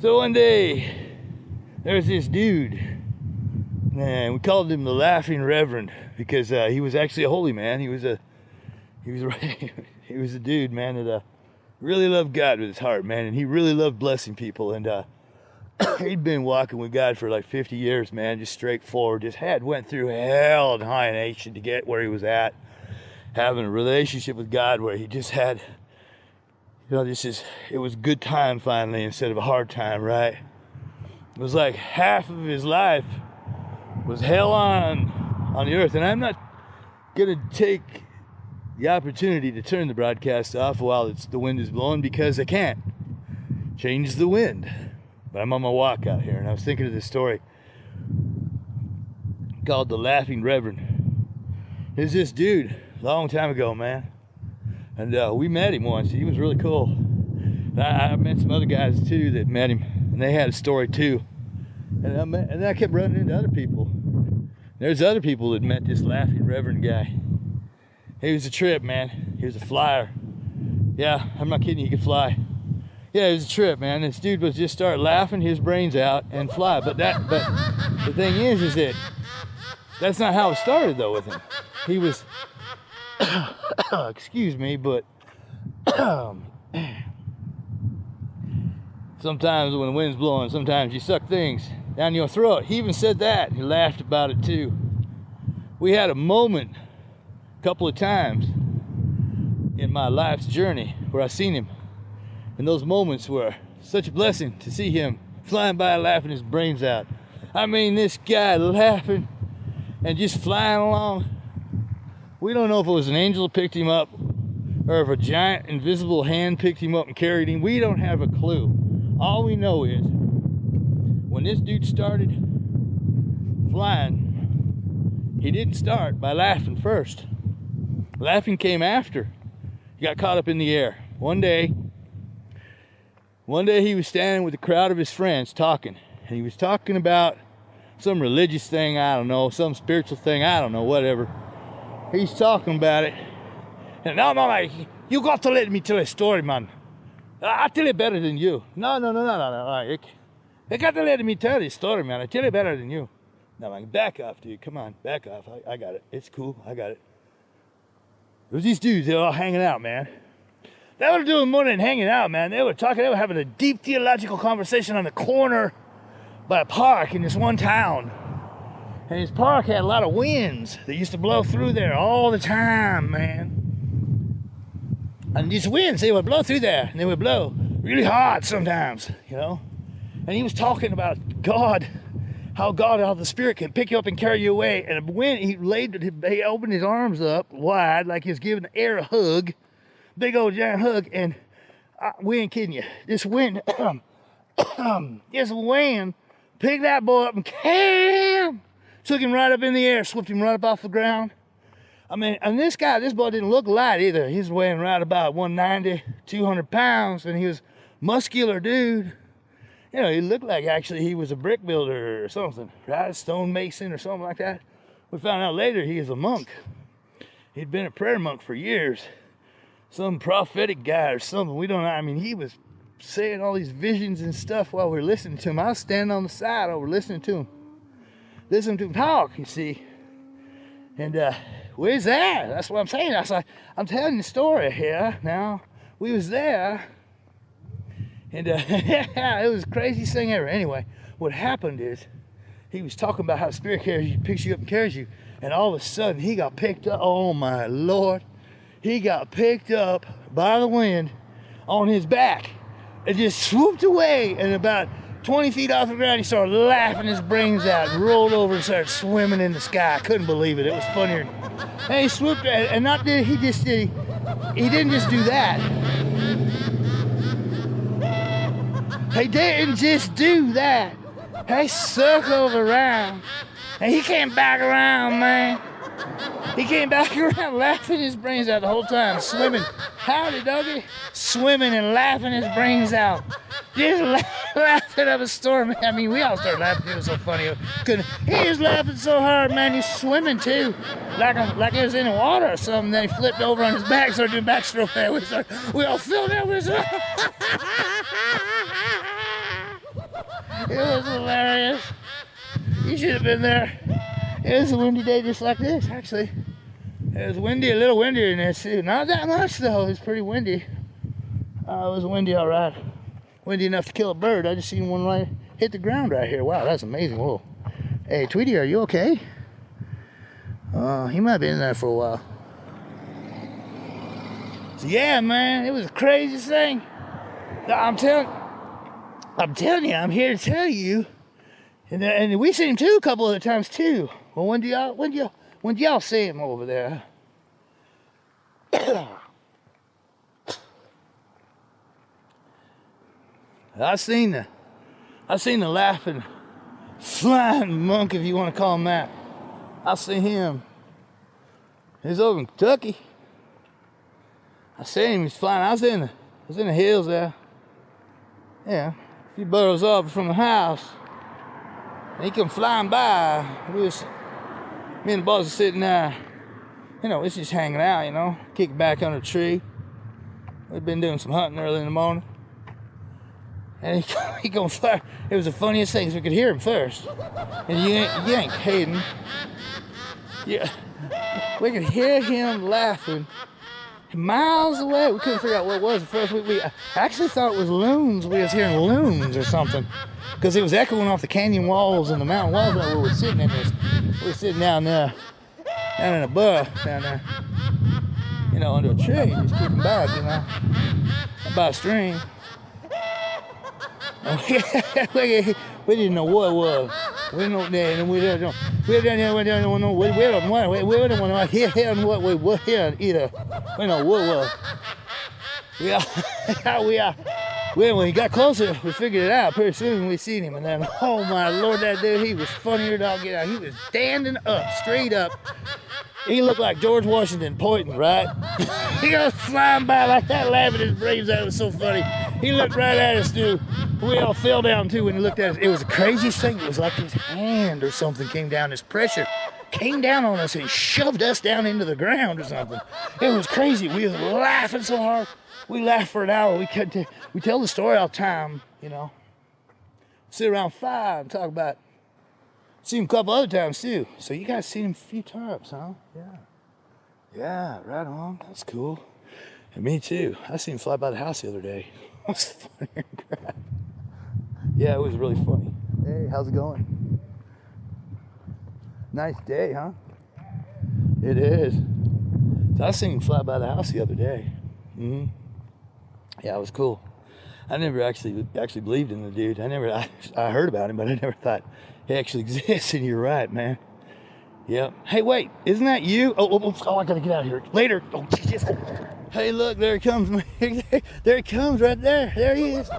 So one day, there's this dude, and we called him the Laughing Reverend because he was actually a holy man. He was a dude, man, that really loved God with his heart, man, and he really loved blessing people. And he'd been walking with God for like 50 years, man, just straightforward. Just went through hell and high nation to get where he was at, having a relationship with God where he just had, you know, it was good time finally instead of a hard time, right? It was like half of his life was hell on the earth. And I'm not gonna take the opportunity to turn the broadcast off while the wind is blowing, because I can't change the wind. But I'm on my walk out here, and I was thinking of this story called the Laughing Reverend. There's this dude a long time ago, man, and we met him once. He was really cool. I met some other guys too that met him, and they had a story too. And I kept running into other people. There's other people that met this Laughing Reverend guy. He was a trip, man. He was a flyer. Yeah, I'm not kidding you, he could fly. Yeah, it was a trip, man. This dude would just start laughing his brains out and fly. But the thing is that that's not how it started though with him. He was, excuse me, but sometimes when the wind's blowing, sometimes you suck things down your throat. He even said that. He laughed about it too. We had a moment a couple of times in my life's journey where I seen him. And those moments were such a blessing to see him flying by laughing his brains out. I mean, this guy laughing and just flying along. We don't know if it was an angel that picked him up or if a giant invisible hand picked him up and carried him. We don't have a clue. All we know is when this dude started flying, he didn't start by laughing first. Laughing came after. He got caught up in the air. One day he was standing with a crowd of his friends talking, and he was talking about some religious thing, I don't know, some spiritual thing, I don't know, whatever. He's talking about it. And no, you got to let me tell a story, man. I tell it better than you. No. You got to let me tell this story, man. I tell it better than you. No, man, back off, dude. Come on, back off. I got it. It's cool. I got it. There's these dudes, they were all hanging out, man. They were doing more than hanging out, man. They were having a deep theological conversation on the corner by a park in this one town. And this park had a lot of winds that used to blow through there all the time, man. And these winds, they would blow through there, and they would blow really hard sometimes, you know. And he was talking about God, how the Spirit can pick you up and carry you away. And when he opened his arms up wide, like he was giving the air a hug, big old giant hug, and we ain't kidding you. This wind, picked that boy up and took him right up in the air, swept him right up off the ground. I mean, and this boy didn't look light either. He was weighing right about 190, 200 pounds, and he was muscular dude. You know, he looked like actually he was a brick builder or something, right? Stonemason or something like that. We found out later he was a monk. He'd been a prayer monk for years. Some prophetic guy or something. We don't know. I mean, he was saying all these visions and stuff while we were listening to him. I was standing on the side over listening to him talk, you see. And where's that? That's what I'm saying. I'm telling the story here now. We was there. And it was the craziest thing ever. Anyway, what happened is he was talking about how the Spirit picks you up and carries you. And all of a sudden he got picked up. Oh my Lord. He got picked up by the wind on his back and just swooped away, and about 20 feet off the ground he started laughing his brains out and rolled over and started swimming in the sky. I couldn't believe it. It was funnier. And he swooped, and he didn't just do that. He didn't just do that. He circled around, and he came back around, man. He came back around laughing his brains out the whole time, swimming. Howdy, doggy. Swimming and laughing his brains out. Just laughing up a storm. I mean, we all started laughing. It was so funny. He was laughing so hard, man. He's swimming too, like he was in the water or something. Then he flipped over on his back, started doing backstroke there. We all filled out with It was hilarious. You should have been there. It was a windy day just like this, actually. It was windy, a little windier in there too. Not that much though, it was pretty windy. It was windy all right. Windy enough to kill a bird. I just seen one right hit the ground right here. Wow, that's amazing. Whoa. Hey, Tweety, are you okay? He might have been in there for a while. So yeah, man, it was the craziest thing. I'm telling you, I'm here to tell you. And we seen him too a couple other times too. Well, when do y'all see him over there? I seen the laughing, flying monk, if you want to call him that. I see him. He's over in Kentucky. I seen him. He's flying. I was in the hills there. Yeah, a few burrows up from the house. And he come flying by. Me and the boys are sitting there. You know, it's just hanging out, you know, kicking back under a tree. We've been doing some hunting early in the morning. And he come fly. It was the funniest thing, 'cause we could hear him first. And you ain't kidding. Yeah, we could hear him laughing miles away. We couldn't figure out what it was at first. We actually thought it was loons. We was hearing loons or something, because it was echoing off the canyon walls and the mountain walls where we were sitting in this. We were sitting down there, down in a burrow down there, you know, under a tree, just kicking back, you know, by a stream. We didn't know what it was. We didn't know that, and we didn't know. We didn't know what here either. We know what it was. When he got closer, we figured it out pretty soon. We seen him, and then, oh my Lord, that dude, he was funnier dog get out. He was standing up, straight up. He looked like George Washington pointing, right? He was flying by like that, laughing his brains out. It was so funny. He looked right at us, dude. We all fell down too when he looked at us. It was the craziest thing. It was like his hand or something came down. His pressure came down on us and shoved us down into the ground or something. It was crazy. We were laughing so hard. We laughed for an hour. We tell the story all the time, you know. Sit around 5 and talk about. Seen him a couple other times too. So you guys seen him a few times, huh? Yeah. Yeah, right on. That's cool. And me too. I seen him fly by the house the other day. It was funny and crap. Yeah, it was really funny. Hey, how's it going? Nice day, huh? It is. So I seen him fly by the house the other day. Yeah, it was cool. I never actually believed in the dude. I heard about him, but I never thought he actually exists. And you're right, man. Yep. Hey, wait, isn't that you? Oh, I gotta get out of here. Later. Oh, Jesus. Hey, look, there he comes. There he comes right there. There he is.